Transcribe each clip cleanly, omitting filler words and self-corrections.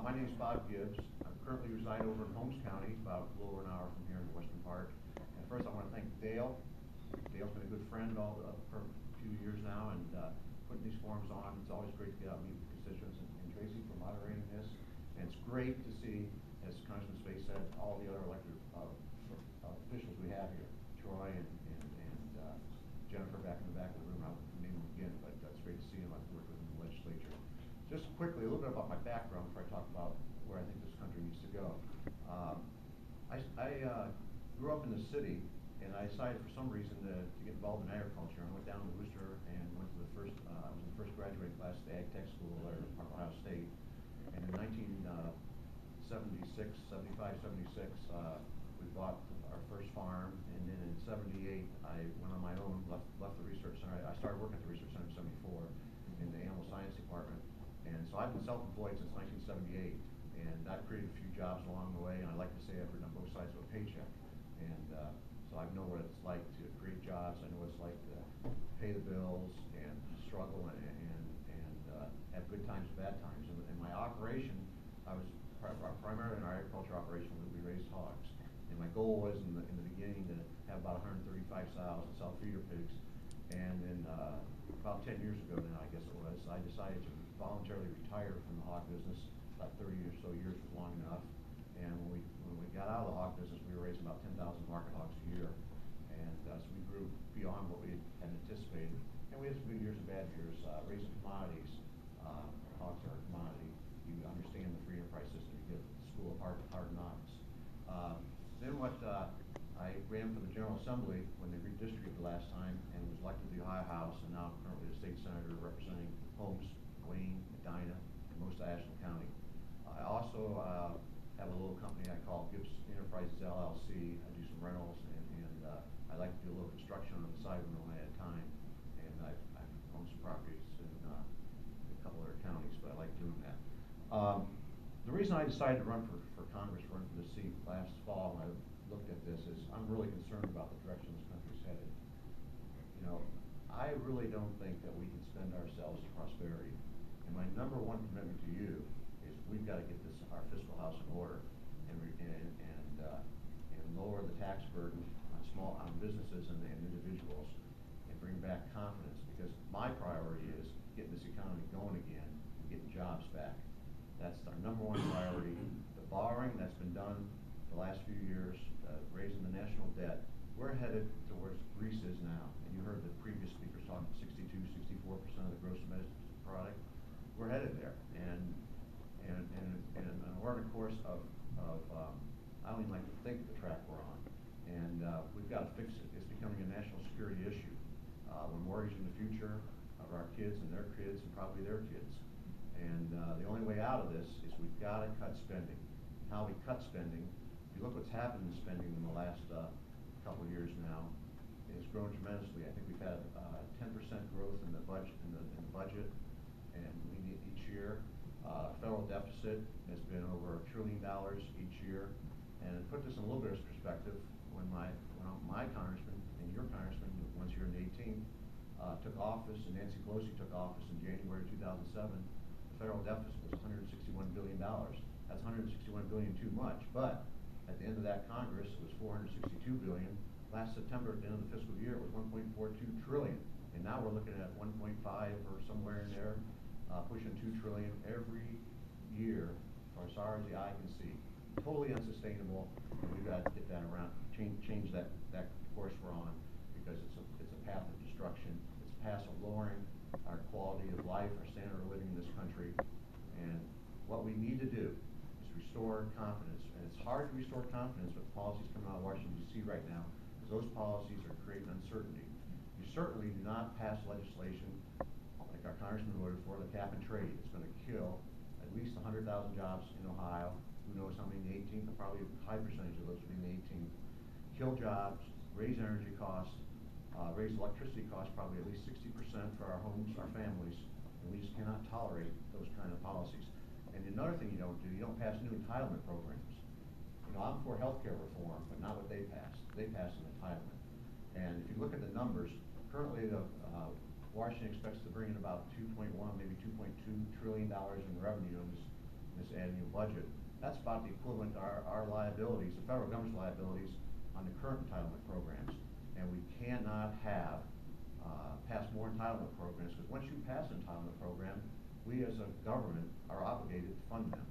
My name is Bob Gibbs. I currently reside over in Holmes County, about a little over an hour from here in the western part. And first I want to thank Dale. Dale's been a good friend for a few years now, and putting these forums on. It's always great to get out and meet the constituents, and Tracy for moderating this. And it's great to see, as Congressman Space said, all the other elected officials we have here. Troy and Jennifer back in the back of the room. I won't name them again, but it's great to see them. I've worked with them in the legislature. Just quickly, a little bit about my background before I talk about where I think this country needs to go. I grew up in the city, and I decided for some reason to get involved in agriculture. I went down to Worcester and went to the first, I was in the first graduating class at the Ag Tech School there at Ohio State. And in 1976, 75, 76, we bought our first farm, and then in 78, I went on my own, left the research center. I started working at the research center in 74 in the animal science department. And so I've been self-employed since 1978, and I've created a few jobs along the way, and I like to say I've earned on both sides of a paycheck. And so I know what it's like to create jobs. I know what it's like to pay the bills and struggle and have good times and bad times. And my operation, I was primarily in our agriculture operation where we raised hogs. And my goal was in the beginning to have about 135 sows and sell feeder pigs. And then about 10 years ago now, I guess it was, I decided to voluntarily retire from the hog business. About 30 or so years was long enough. And when we got out of the hog business, we were raising about 10,000 market hogs a year. And so we grew beyond what we had anticipated. And we had some good years and bad years. Raising commodities, hogs are a commodity. You understand the free enterprise system. You get the school of hard knocks. Then I ran for the General Assembly when they redistricted the last time, and was elected to the Ohio House, and now I'm currently the state senator representing Holmes, Wayne, Medina, and most of Ashland County. I also have a little company I call Gibbs Enterprises LLC. I do some rentals, and I like to do a little construction on the side when I had time. And I've owned some properties in a couple other counties, but I like doing that. The reason I decided to run for Congress, run for this seat last fall when I looked at this, is I'm really concerned about the direction this country's headed. You know, I really don't think that we can spend ourselves to prosperity. And my number one commitment to you is we've got to get our fiscal house in order and lower the tax burden on businesses and individuals and bring back confidence. Because my priority is getting this economy going again and getting jobs back. That's our number one priority. The borrowing that's been done the last few years, raising the national debt, we're headed towards Greece is now. And you heard the previous speakers talking 62, 64% of the gross domestic product. We're headed there, and we're on a course of I don't even like to think the track we're on, and we've got to fix it. It's becoming a national security issue. We're mortgaging the future of our kids and their kids and probably their kids, and the only way out of this is we've got to cut spending. How we cut spending, if you look what's happened in spending in the last couple of years now, it's grown tremendously. I think we've had 10% growth in the budget, and we need each year. Federal deficit has been over $1 trillion each year. And to put this in a little bit of perspective, when my congressman and your congressman, once you're in the 18th, took office, and Nancy Pelosi took office in January 2007, the federal deficit was $161 billion. That's $161 billion too much, but at the end of that Congress, it was $462 billion. Last September, at the end of the fiscal year, it was $1.42 trillion, and now we're looking at 1.5 or somewhere in there, pushing $2 trillion every year, as far as the eye can see. Totally unsustainable. We've got to get that around, change that course we're on, because it's a path of destruction. It's a path of lowering our quality of life, our standard of living in this country. And what we need to do is restore confidence. And it's hard to restore confidence with policies coming out of Washington, D.C. right now, because those policies are creating uncertainty. You certainly do not pass legislation like our congressman voted for, the cap and trade. It's going to kill at least 100,000 jobs in Ohio. Who knows how many in the 18th, and probably a high percentage of those will be in the 18th. Kill jobs, raise energy costs, raise electricity costs probably at least 60% for our homes, our families, and we just cannot tolerate those kind of policies. And another thing you don't do, you don't pass new entitlement programs. You know, I'm for healthcare reform, but not what they passed. They passed an entitlement. And if you look at the numbers, currently Washington expects to bring in about 2.1, maybe $2.2 trillion in revenue in this this annual budget. That's about the equivalent to our liabilities, the federal government's liabilities on the current entitlement programs. And we cannot have pass more entitlement programs, because once you pass an entitlement program, we as a government are obligated to fund them.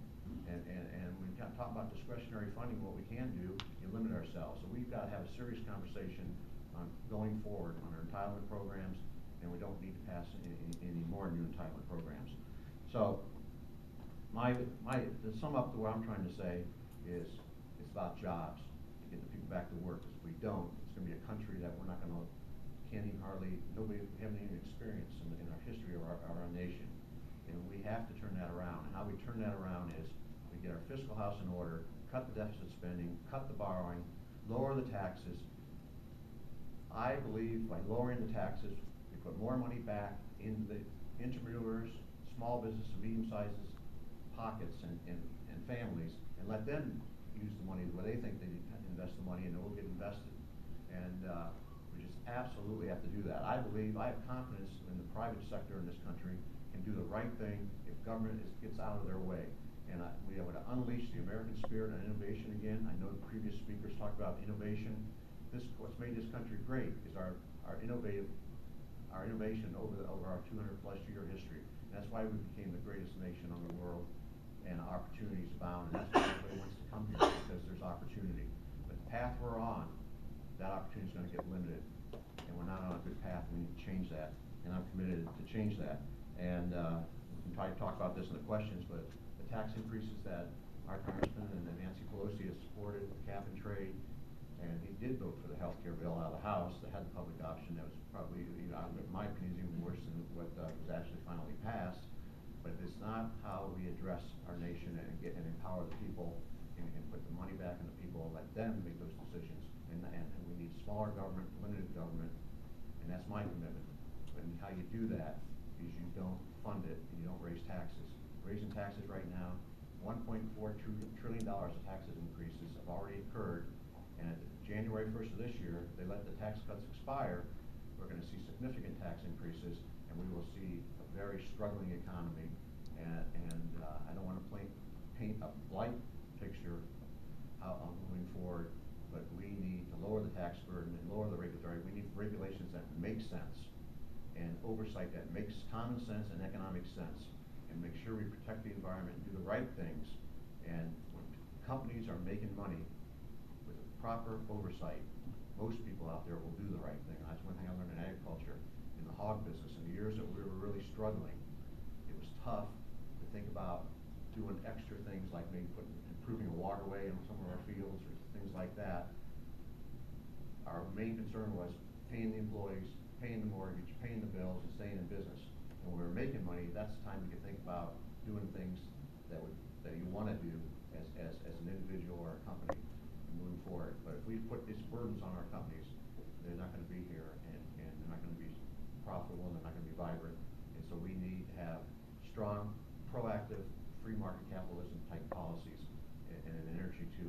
And when we talk about discretionary funding, what we can do, you limit ourselves. So we've got to have a serious conversation on going forward on our entitlement programs, and we don't need to pass any more new entitlement programs. So to sum up to what I'm trying to say is it's about jobs, to get the people back to work. Because if we don't, it's going to be a country that we're not going to, nobody haven't even experienced in our history of our nation. And we have to turn that around. And how we turn that around is we get our fiscal house in order, cut the deficit spending, cut the borrowing, lower the taxes. I believe by lowering the taxes, we put more money back into the entrepreneurs, small business and medium sizes pockets and families, and let them use the money where they think they need to invest the money, and it will get invested. And we just absolutely have to do that. I have confidence in the private sector in this country can do the right thing if government gets out of their way. And we have to unleash the American spirit and innovation again. I know the previous speakers talked about innovation. What's made this country great is our innovation over our 200+ year history. And that's why we became the greatest nation in the world, and opportunities abound. And that's why everybody wants to come here, because there's opportunity. But the path we're on, that opportunity is going to get limited, and we're not on a good path. We need to change that, and I'm committed to change that. And we can probably talk about this in the questions, but the tax increases that our congressman and Nancy Pelosi has supported, the cap and trade, and he did vote for the health care bill out of the House that had the public option. That was probably, in my opinion, is even worse than what was actually finally passed. But it's not how we address our nation and empower the people and put the money back in the people and let them make those decisions. And we need smaller government, limited government, and that's my commitment. And how you do that is you don't fund it and you don't raise taxes. Raising taxes right now, $1.4 trillion of taxes increases have already occurred, and at January 1st of this year, they let the tax cuts expire. We're going to see significant tax increases, and we will see a very struggling economy. And I don't want to paint a blight picture moving forward, but we need to lower the tax burden and lower the regulatory. We need regulations that make sense and oversight that makes common sense and economic sense, and make sure we protect the environment and do the right things. And when companies are making money with proper oversight, most people out there will do the right thing. That's one thing I learned in agriculture, in the hog business. In the years that we were really struggling, it was tough to think about doing extra things like maybe improving a waterway in some of our fields or things like that. Our main concern was paying the employees, paying the mortgage, paying the bills, and staying in business. And when we were making money, that's the time you could think about doing things that you want to do as an individual or a company and moving forward. But if we put these burdens on our companies, they're not going to be here, and they're not going to be profitable, and they're not going to be vibrant. And so we need to have strong, proactive, free market capitalism type policies and an energy to